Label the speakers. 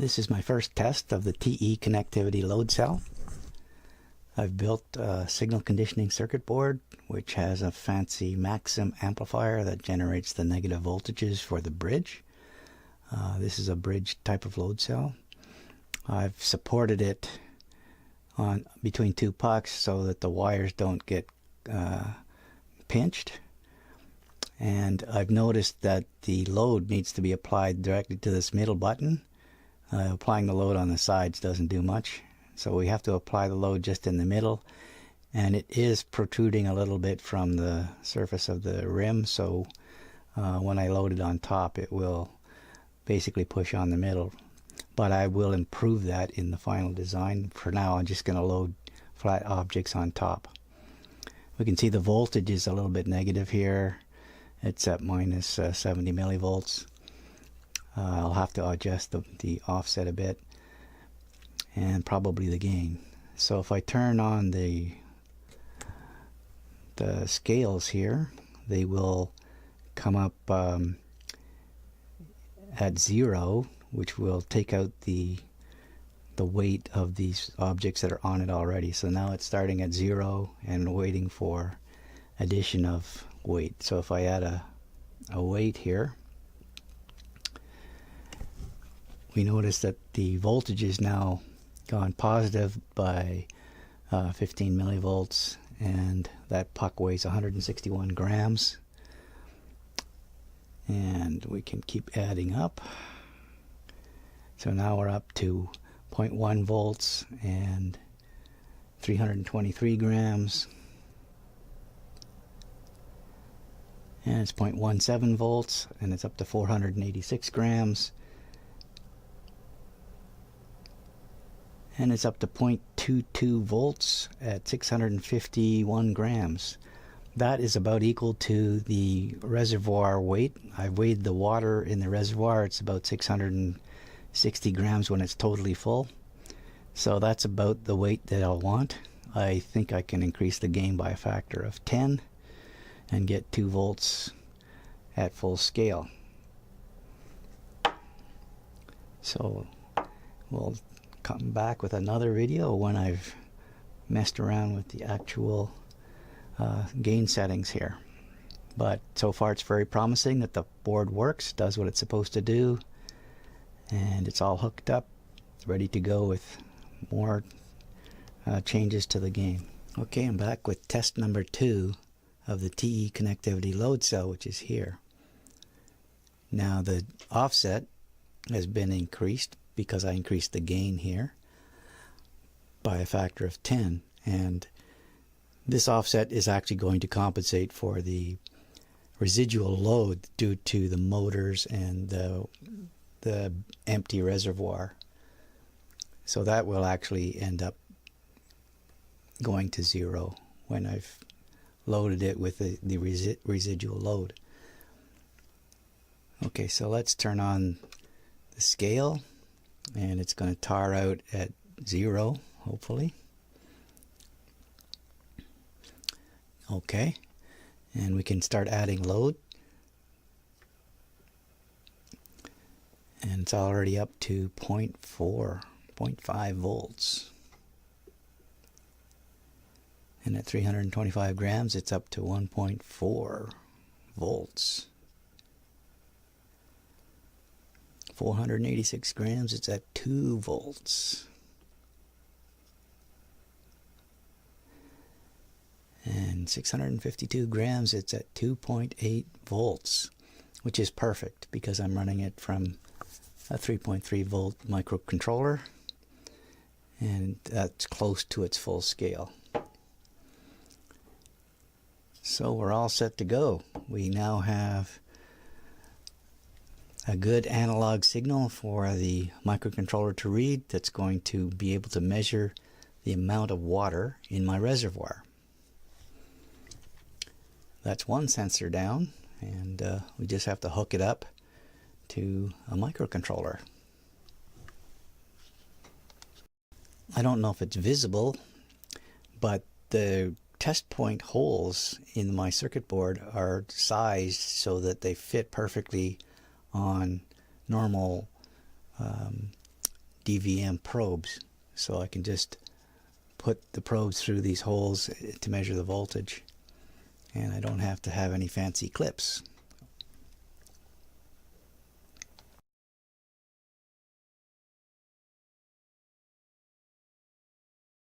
Speaker 1: This is my first test of the TE connectivity load cell. I've built a signal conditioning circuit board which has a fancy Maxim amplifier that generates the negative voltages for the bridge. This is a bridge type of load cell. I've supported it on between two pucks so that the wires don't get pinched. And I've noticed that the load needs to be applied directly to this middle button. Applying the load on the sides doesn't do much, so we have to apply the load just in the middle, and it is protruding a little bit from the surface of the rim, so when I load it on top it will basically push on the middle, but I will improve that in the final design. For now I'm just going to load flat objects on top. We can see the voltage is a little bit negative here. It's at minus 70 millivolts. I'll have to adjust the offset a bit, and probably the gain. So if I turn on the scales here, they will come up at 0, which will take out the weight of these objects that are on it already. So now it's starting at 0 and waiting for addition of weight. So if I add a weight here, we notice that the voltage is now gone positive by 15 millivolts, and that puck weighs 161 grams. And we can keep adding up. So now we're up to 0.1 volts and 323 grams. And it's 0.17 volts, and it's up to 486 grams. And it's up to 0.22 volts at 651 grams. That is about equal to the reservoir weight. I weighed the water in the reservoir. It's about 660 grams when it's totally full. So that's about the weight that I'll want. I think I can increase the gain by a factor of 10 and get 2 volts at full scale. So we'll come back with another video when I've messed around with the actual gain settings here. But so far it's very promising that the board works, does what it's supposed to do, and it's all hooked up, ready to go with more changes to the gain. Okay, I'm back with test number 2 of the TE connectivity load cell, which is here. Now the offset has been increased because I increased the gain here by a factor of 10, and this offset is actually going to compensate for the residual load due to the motors and the empty reservoir. So that will actually end up going to 0 when I've loaded it with the residual load. Okay, so let's turn on the scale, and it's going to tar out at 0, hopefully. Okay, and we can start adding load, and it's already up to 0.5 volts, and at 325 grams it's up to 1.4 volts. 486 grams, it's at 2 volts. And 652 grams, it's at 2.8 volts, which is perfect because I'm running it from a 3.3 volt microcontroller, and that's close to its full scale. So we're all set to go. We now have a good analog signal for the microcontroller to read that's going to be able to measure the amount of water in my reservoir. That's one sensor down, and we just have to hook it up to a microcontroller. I don't know if it's visible, but the test point holes in my circuit board are sized so that they fit perfectly on normal DVM probes, so I can just put the probes through these holes to measure the voltage, and I don't have to have any fancy clips.